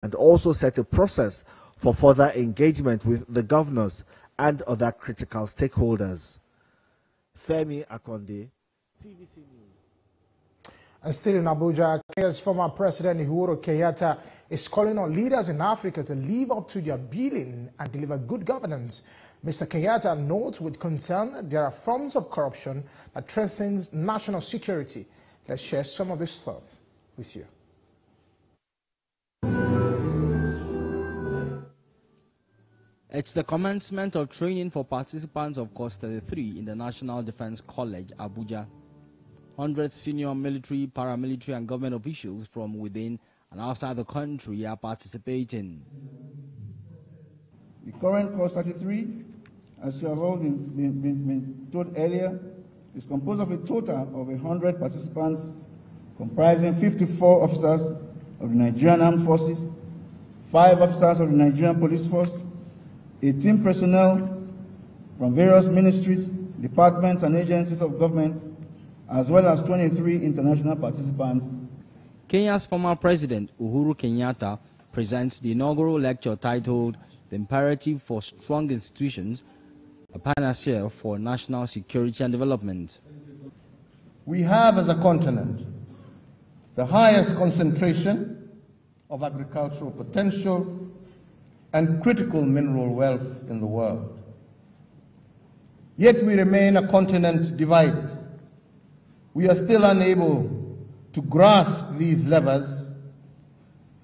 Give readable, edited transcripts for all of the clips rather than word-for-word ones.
and also set a process for further engagement with the governors and other critical stakeholders. Femi Akonde, TVC News. And still in Abuja, Kenya's former President Uhuru Kenyatta is calling on leaders in Africa to live up to their billing and deliver good governance. Mr. Kenyatta notes with concern there are forms of corruption that threatens national security. Let's share some of his thoughts with you. It's the commencement of training for participants of Course 33 in the National Defense College, Abuja. 100 senior military, paramilitary and government officials from within and outside the country are participating. The current Course 33, as you have all been told earlier, is composed of a total of 100 participants comprising 54 officers of the Nigerian Armed Forces, 5 officers of the Nigerian Police Force, 18 personnel from various ministries, departments and agencies of government, as well as 23 international participants. Kenya's former President Uhuru Kenyatta presents the inaugural lecture titled "The Imperative for Strong Institutions, a Panacea for National Security and Development." We have as a continent the highest concentration of agricultural potential and critical mineral wealth in the world. Yet we remain a continent divided. We are still unable to grasp these levers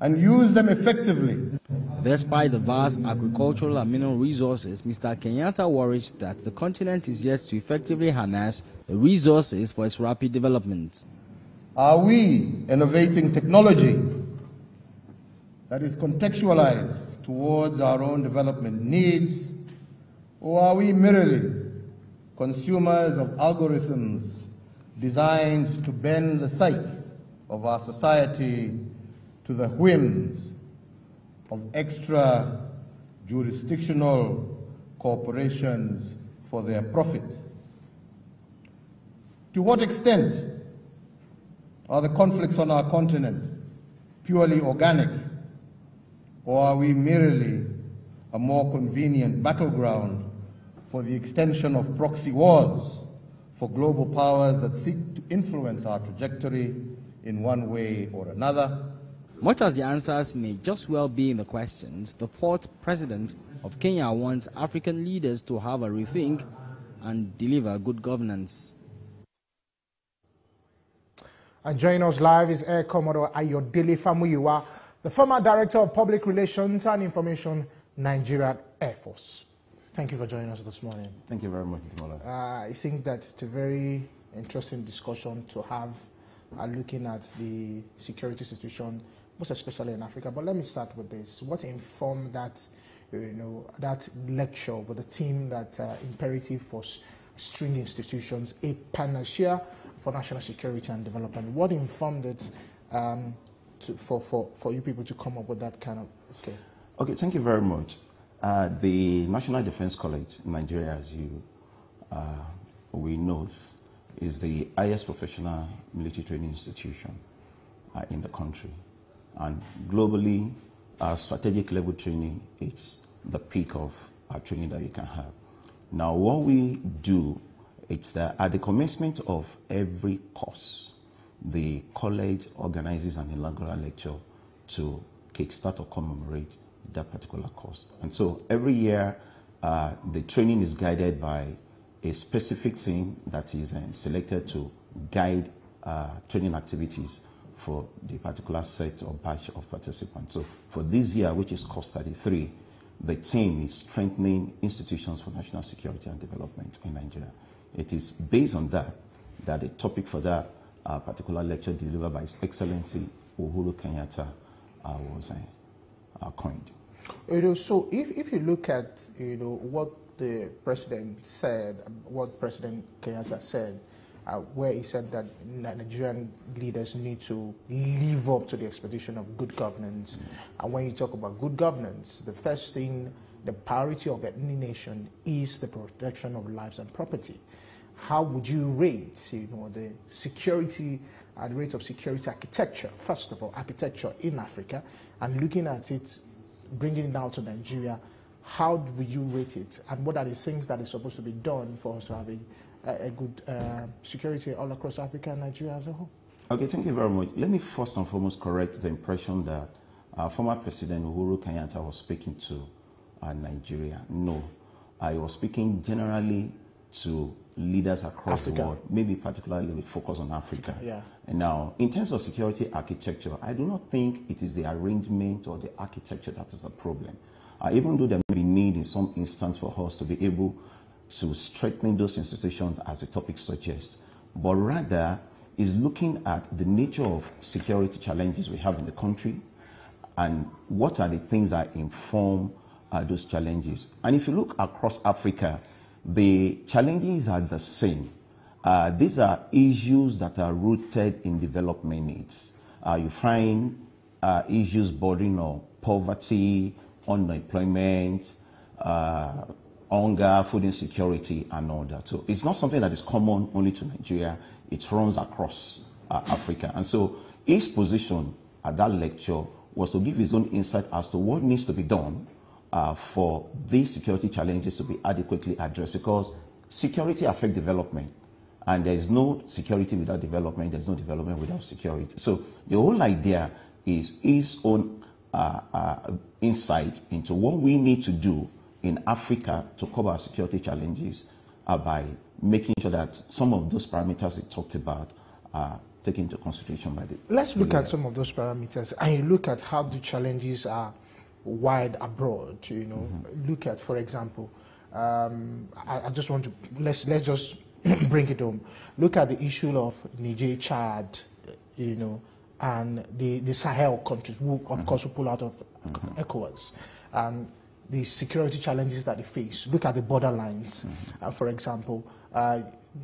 and use them effectively. Despite the vast agricultural and mineral resources, Mr. Kenyatta worries that the continent is yet to effectively harness the resources for its rapid development. Are we innovating technology that is contextualized towards our own development needs, or are we merely consumers of algorithms designed to bend the psyche of our society to the whims of extra jurisdictional corporations for their profit? To what extent are the conflicts on our continent purely organic, or are we merely a more convenient battleground for the extension of proxy wars for global powers that seek to influence our trajectory in one way or another? Much as the answers may just well be in the questions, the fourth president of Kenya wants African leaders to have a rethink and deliver good governance. And joining us live is Air Commodore Ayodele Famuyiwa, the former Director of Public Relations and Information, Nigerian Air Force. Thank you for joining us this morning. Thank you very much, Mola. I think that it's a very interesting discussion to have looking at the security situation, most especially in Africa. But let me start with this. What informed that, that lecture with the theme that imperative for string institutions, a panacea for national security and development? What informed it for you people to come up with that kind of thing? Okay, thank you very much. The National Defense College in Nigeria, as we know, is the highest professional military training institution in the country. And globally, our strategic level training is the peak of our training that we can have. Now, what we do, it's that at the commencement of every course, the college organizes an inaugural lecture to kickstart or commemorate that particular course. And so every year, the training is guided by a specific theme that is selected to guide training activities for the particular set or batch of participants. So for this year, which is course 33, the theme is strengthening institutions for national security and development in Nigeria. It is based on that the topic for that particular lecture delivered by His Excellency Uhuru Kenyatta was coined. So if you look at what the president said, what President Kenyatta said, where he said that Nigerian leaders need to live up to the expectation of good governance. And when you talk about good governance, the first thing, the priority of any nation is the protection of lives and property. How would you rate, the security at the rate of security architecture, first of all, architecture in Africa, and looking at it, bringing it down to Nigeria, how would you rate it? And what are the things that is supposed to be done for us to have a good security all across Africa and Nigeria as a whole? Okay, thank you very much. Let me first and foremost correct the impression that former President Uhuru Kenyatta was speaking to Nigeria. No, he was speaking generally to leaders across Africa. the world, maybe particularly with focus on Africa. Yeah. And now, in terms of security architecture, I do not think it is the arrangement or the architecture that is the problem. Even though there may be need in some instance for us to be able to strengthen those institutions as the topic suggests, but rather is looking at the nature of security challenges we have in the country and what are the things that inform those challenges. And if you look across Africa, the challenges are the same. These are issues that are rooted in development needs. You find issues bordering on poverty, unemployment, hunger, food insecurity, and all that. So it's not something that is common only to Nigeria. It runs across Africa. And so his position at that lecture was to give his own insight as to what needs to be done for these security challenges to be adequately addressed, because security affects development. And there is no security without development. There's no development without security. So the whole idea is his own insight into what we need to do in Africa to cover our security challenges by making sure that some of those parameters he talked about are taken into consideration by the... Let's look at some of those parameters and you look at how the challenges are wide abroad, you know. Look at, for example, I just want to, let's just bring it home. Look at the issue of Niger, Chad, you know, and the Sahel countries, who, of course, will pull out of ECOWAS, and the security challenges that they face. Look at the borderlines. For example,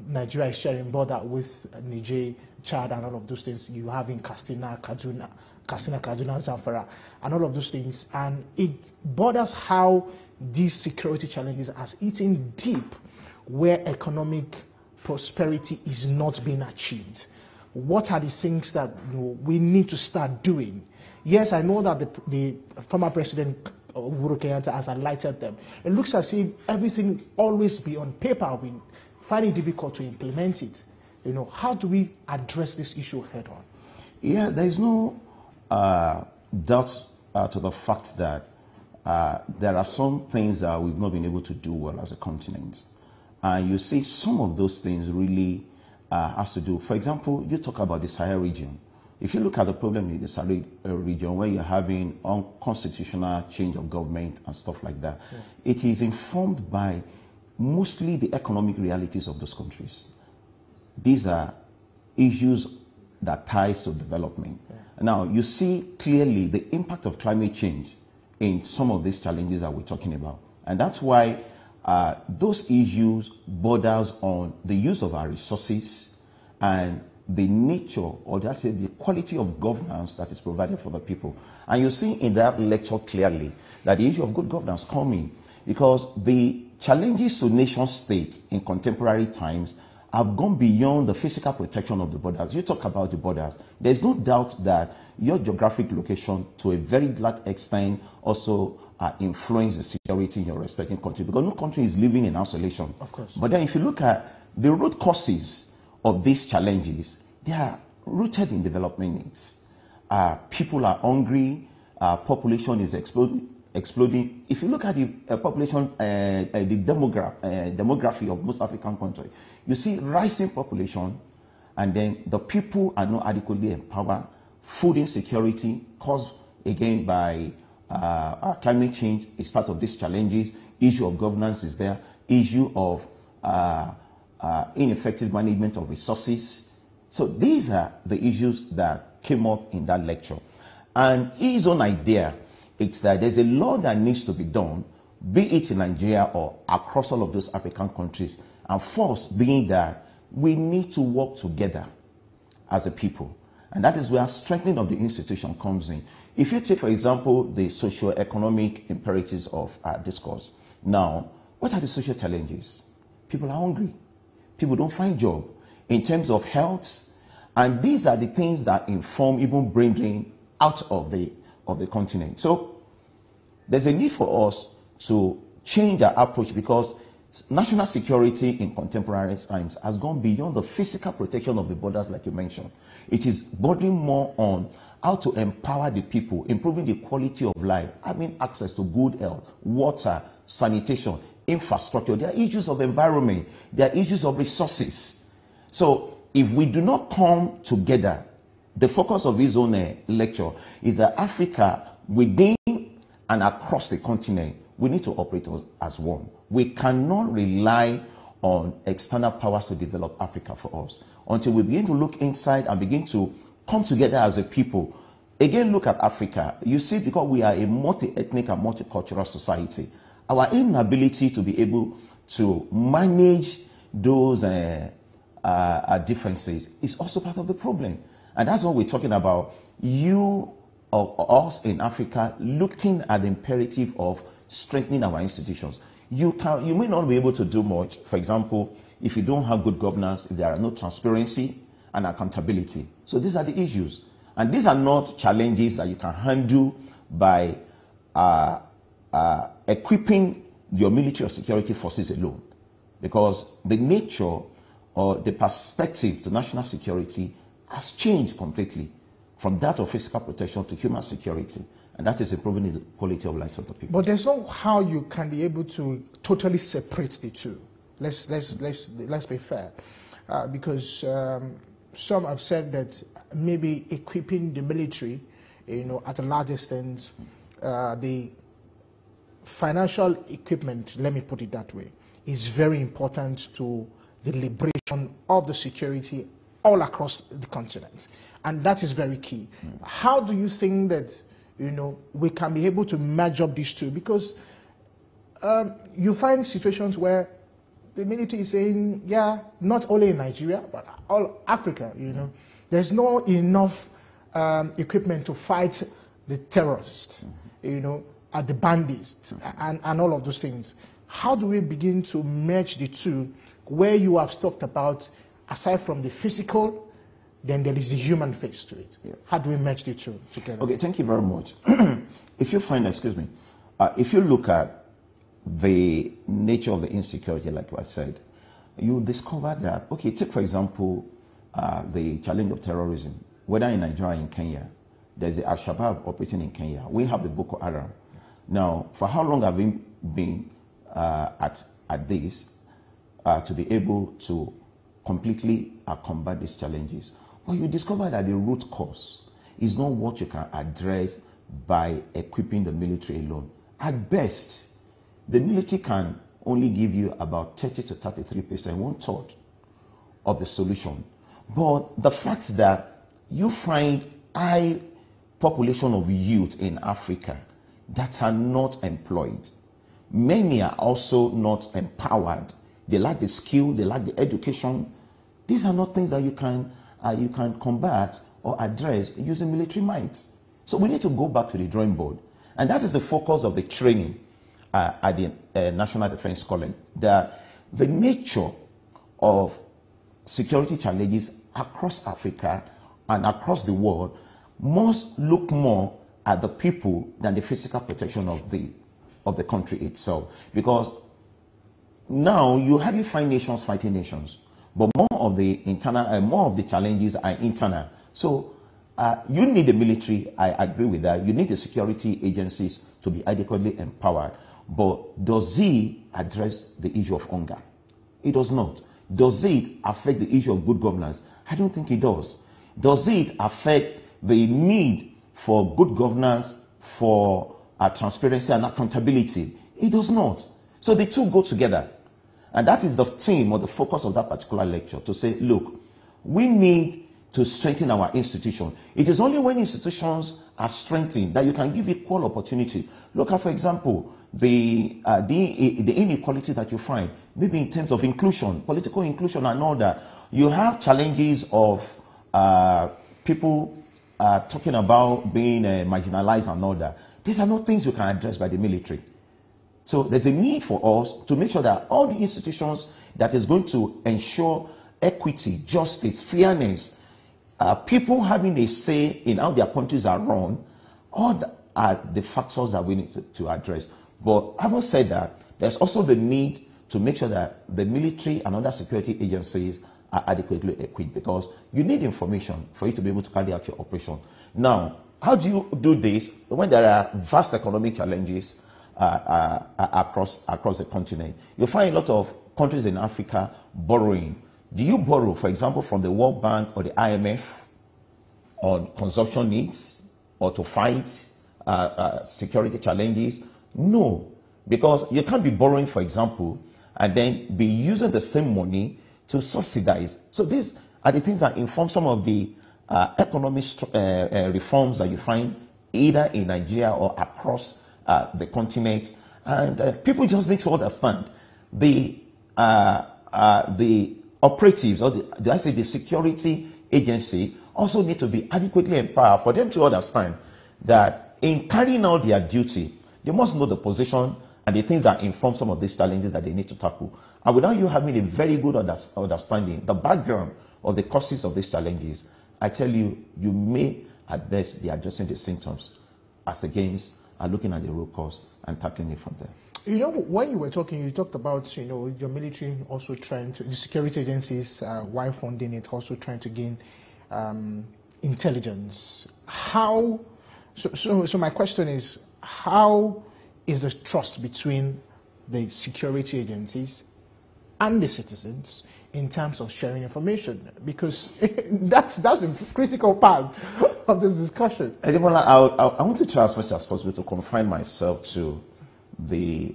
Nigeria is sharing border with Niger, Chad, and all of those things. You have in Katsina, Kaduna, Zamfara, and all of those things. And it borders how these security challenges are eating deep where economic prosperity is not being achieved. What are the things that, you know, we need to start doing? Yes, I know that the former president Uhuru Kenyatta has highlighted them. It looks as if everything always be on paper. We find it difficult to implement it. You know, how do we address this issue head on? Yeah, there is no doubt to the fact that there are some things that we've not been able to do well as a continent. And you see some of those things really has to do. For example, you talk about the Sahel region. If you look at the problem in the Sahel region, where you're having unconstitutional change of government and stuff like that, it is informed by mostly the economic realities of those countries. These are issues that ties to development. Now, you see clearly the impact of climate change in some of these challenges that we're talking about. And that's why those issues borders on the use of our resources and the nature, or just say the quality of governance that is provided for the people. And you see in that lecture clearly that the issue of good governance comes in, because the challenges to nation states in contemporary times have gone beyond the physical protection of the borders. You talk about the borders. There's no doubt that your geographic location, to a very large extent, also influence the security in your respective country, because no country is living in isolation. Of course. But then if you look at the root causes of these challenges, they are rooted in development needs. People are hungry, population is exploding. If you look at the population, the demography of most African countries, you see rising population, and then the people are not adequately empowered. Food insecurity caused again by climate change is part of these challenges. Issue of governance is there. Issue of ineffective management of resources. So these are the issues that came up in that lecture. And his own idea, it's that there's a lot that needs to be done, be it in Nigeria or across all of those African countries. And first being that we need to work together as a people. And that is where strengthening of the institution comes in. If you take, for example, the socio-economic imperatives of our discourse. Now, what are the social challenges? People are hungry. People don't find job. In terms of health, And these are the things that inform even brain drain out of the continent. So there's a need for us to change our approach, because national security in contemporary times has gone beyond the physical protection of the borders, like you mentioned. It is bordering more on how to empower the people, improving the quality of life, having access to good health, water, sanitation, infrastructure. There are issues of environment. There are issues of resources. So if we do not come together, the focus of his own lecture is that Africa, within and across the continent, we need to operate as one. We cannot rely on external powers to develop Africa for us. Until we begin to look inside and begin to come together as a people. Again, look at Africa. You see, because we are a multi-ethnic and multicultural society, our inability to be able to manage those differences is also part of the problem. And that's what we're talking about. You or us in Africa looking at the imperative of strengthening our institutions. You may not be able to do much. For example, if you don't have good governance, if there are no transparency and accountability. So these are the issues. And these are not challenges that you can handle by equipping your military or security forces alone. Because the nature or the perspective to national security has changed completely from that of physical protection to human security. And that is improving the quality of life of the people. But there's no how you can be able to totally separate the two. Let's be fair. Because some have said that maybe equipping the military, at a large extent, the financial equipment, let me put it that way, is very important to the liberation of the security all across the continent. And that is very key. How do you think that, we can be able to merge up these two? Because you find situations where the military is saying, yeah, not only in Nigeria, but all Africa, there's not enough equipment to fight the terrorists, at the bandits, and all of those things. How do we begin to merge the two, where you have talked about, aside from the physical, then there is a human face to it? Yeah. How do we merge the two together? Okay, thank you very much. If you find, if you look at the nature of the insecurity, like I said, you discover that, okay, take for example, the challenge of terrorism, whether in Nigeria or in Kenya. There's the Al-Shabaab operating in Kenya. We have the Boko Haram. Now, for how long have we been at this to be able to completely combat these challenges? Well, you discover that the root cause is not what you can address by equipping the military alone. At best, the military can only give you about 30 to 33%, 1/3 of the solution. But the fact that you find high population of youth in Africa that are not employed, many are also not empowered. They lack the skill, they lack the education. These are not things that you can combat or address using military might. So we need to go back to the drawing board. And that is the focus of the training at the National Defense College. The nature of security challenges across Africa and across the world must look more at the people than the physical protection of the country itself. Because now you hardly find nations fighting nations, but more of the challenges are internal. So you need the military, I agree with that. You need the security agencies to be adequately empowered. But does it address the issue of hunger? It does not. Does it affect the issue of good governance? I don't think it does. Does it affect the need for good governance, for transparency and accountability? It does not. So the two go together. And that is the theme or the focus of that particular lecture, to say, look, we need to strengthen our institution. It is only when institutions are strengthened that you can give equal opportunity. Look at, for example, the inequality that you find, maybe in terms of inclusion, political inclusion and all that. You have challenges of people talking about being marginalized and all that. These are not things you can address by the military. So there's a need for us to make sure that all the institutions that is going to ensure equity, justice, fairness people having a say in how their countries are run, all are the factors that we need to address. But having said that, there's also the need to make sure that the military and other security agencies are adequately equipped, because you need information for you to be able to carry out your operation. Now, how do you do this when there are vast economic challenges across the continent? You find a lot of countries in Africa borrowing. Do you borrow, for example, from the World Bank or the IMF on consumption needs or to fight security challenges? No, because you can't be borrowing, for example, and then be using the same money to subsidize. So these are the things that inform some of the economic reforms that you find either in Nigeria or across the continent. And people just need to understand the operatives, or the security agency, also need to be adequately empowered for them to understand that in carrying out their duty, they must know the position and the things that inform some of these challenges that they need to tackle. And without you having a very good understanding, the background of the causes of these challenges, I tell you, you may at best be addressing the symptoms as against looking at the root cause and tackling it from there. You know, when you were talking, you talked about, you know, your military also trying to, the security agencies, while funding it, also trying to gain intelligence. How, so my question is, how is the trust between the security agencies and the citizens in terms of sharing information? Because that's a critical part of this discussion. I want to try as much as possible to confine myself to the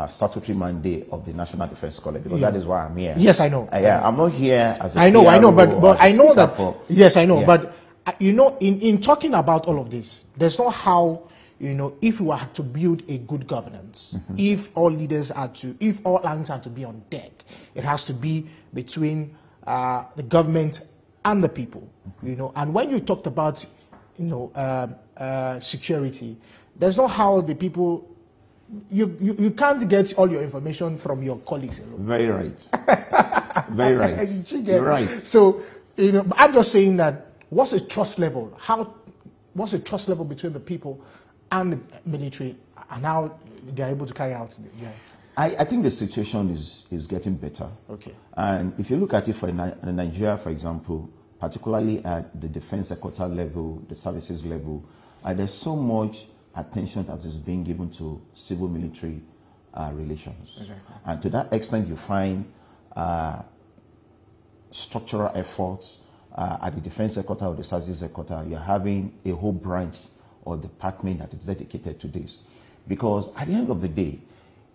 statutory mandate of the National Defense College, because that is why I'm here. Yes, I know. I'm not here as a I know, but I know that. Yes, I know, yeah. But you know, in talking about all of this, there's no how. You know, if we were to build a good governance, if all leaders are to, if all hands are to be on deck, it has to be between the government and the people. You know, and when you talked about, you know, security, there's no how the people. You can't get all your information from your colleagues alone. Very right. Very right. You're right. So, you know, I'm just saying that what's the trust level? What's the trust level between the people and the military, and how they're able to carry out I think the situation is getting better. Okay. And if you look at it for Nigeria, for example, particularly at the defense headquarters level, the services level, there's so much attention that is being given to civil-military relations. Exactly. And to that extent, you find structural efforts at the defense headquarters or the services headquarters. You're having a whole branch or department that is dedicated to this. Because at the end of the day,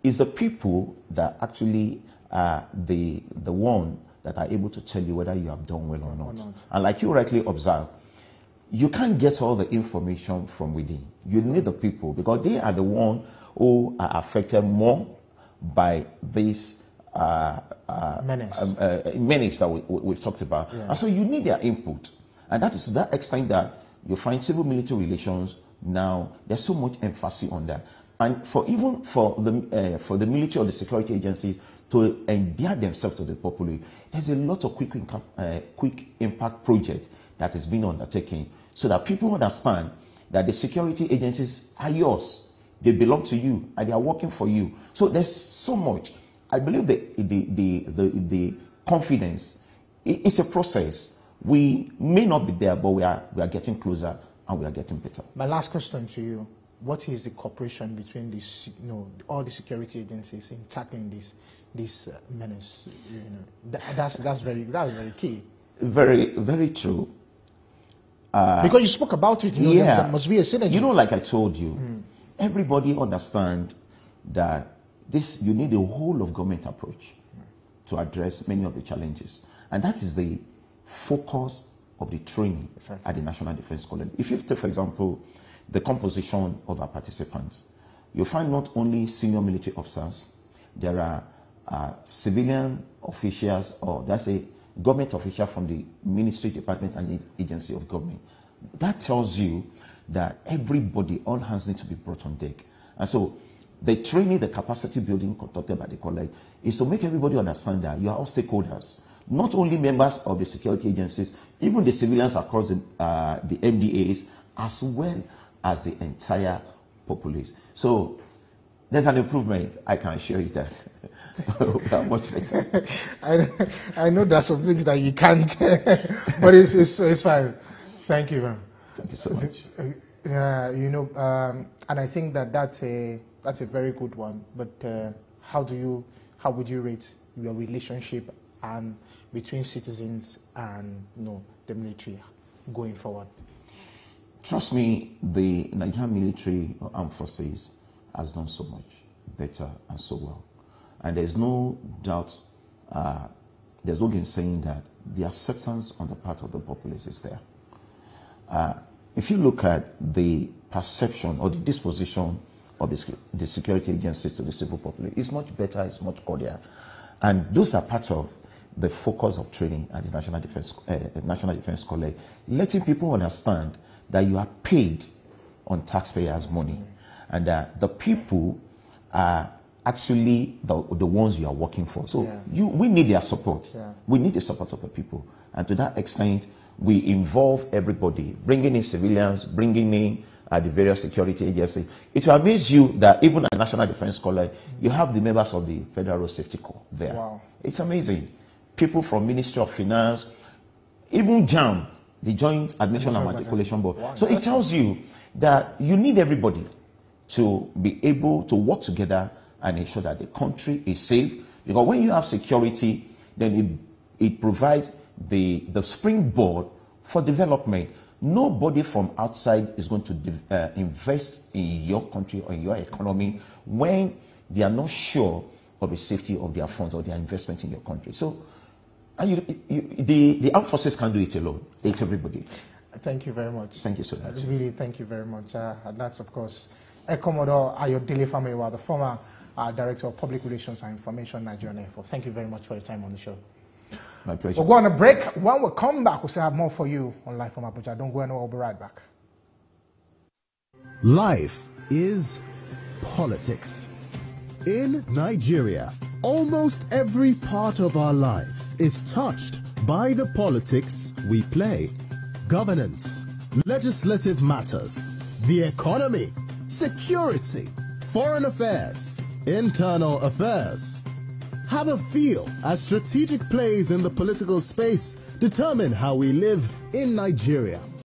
it's the people that actually are the one that are able to tell you whether you have done well or not. And like you rightly observed, you can't get all the information from within. You need the people, because they are the ones who are affected more by this menace that we've talked about. Yeah. And so you need their input. And that is to that extent that you find civil-military relations now, there's so much emphasis on that. And for the military or the security agencies to endear themselves to the populace, there's a lot of quick impact project that is being undertaken, so that people understand that the security agencies are yours. They belong to you and they are working for you. So there's so much. I believe the confidence, it's a process. We may not be there, but we are getting closer and we are getting better. My last question to you: what is the cooperation between these, you know, all the security agencies in tackling this menace? You know, that's very key. Very, very true. Because you spoke about it, you know, there must be a synergy. You know, like I told you, everybody understand that you need a whole of government approach to address many of the challenges. And that is the focus of the training at the National Defense College. If you take, for example, the composition of our participants, you find not only senior military officers, there are civilian officials, or that's a government official from the ministry, department, and agency of government. That tells you that everybody, all hands need to be brought on deck. And so the training, the capacity building conducted by the college is to make everybody understand that you are all stakeholders, not only members of the security agencies. even the civilians across the MDAs, as well as the entire populace. So there's an improvement, I can assure you that. We are much better. I know there's some things that you can't, but it's fine. Thank you, man. Thank you so much. You know, and I think that's a very good one. But how would you rate your relationship and between citizens and the military going forward? Trust me, the Nigerian military or armed forces has done so much better and so well. And there's no doubt, there's no game saying that the acceptance on the part of the populace is there. If you look at the perception or the disposition of the security agencies to the civil populace, it's much better, it's much cordial. And those are part of the focus of training at the National Defense College, letting people understand that you are paid on taxpayers' money, and that the people are actually the ones you are working for. So we need their support. Yeah. We need the support of the people. And to that extent, we involve everybody, bringing in civilians, bringing in the various security agencies. It will amaze you that even at National Defense College, you have the members of the Federal Road Safety Corps there. Wow. It's amazing. People from Ministry of Finance, even JAM, the Joint Admission and Matriculation Board. Wow. So it tells you that you need everybody to be able to work together and ensure that the country is safe. Because when you have security, then it provides the springboard for development. Nobody from outside is going to invest in your country or in your economy when they are not sure of the safety of their funds or their investment in your country. So the armed forces can't do it alone. It's everybody. Thank you very much. Thank you so much. Really, thank you very much. And that's, of course, Commodore Ayodele Famewa, the former Director of Public Relations and Information, Nigerian Air Force. Thank you very much for your time on the show. My pleasure. We'll go on a break. When we come back, we'll still have more for you on Live from Abuja. Don't go anywhere. We'll be right back. Life is politics. In Nigeria, almost every part of our lives is touched by the politics we play. Governance, legislative matters, the economy, security, foreign affairs, internal affairs. Have a feel as strategic plays in the political space determine how we live in Nigeria.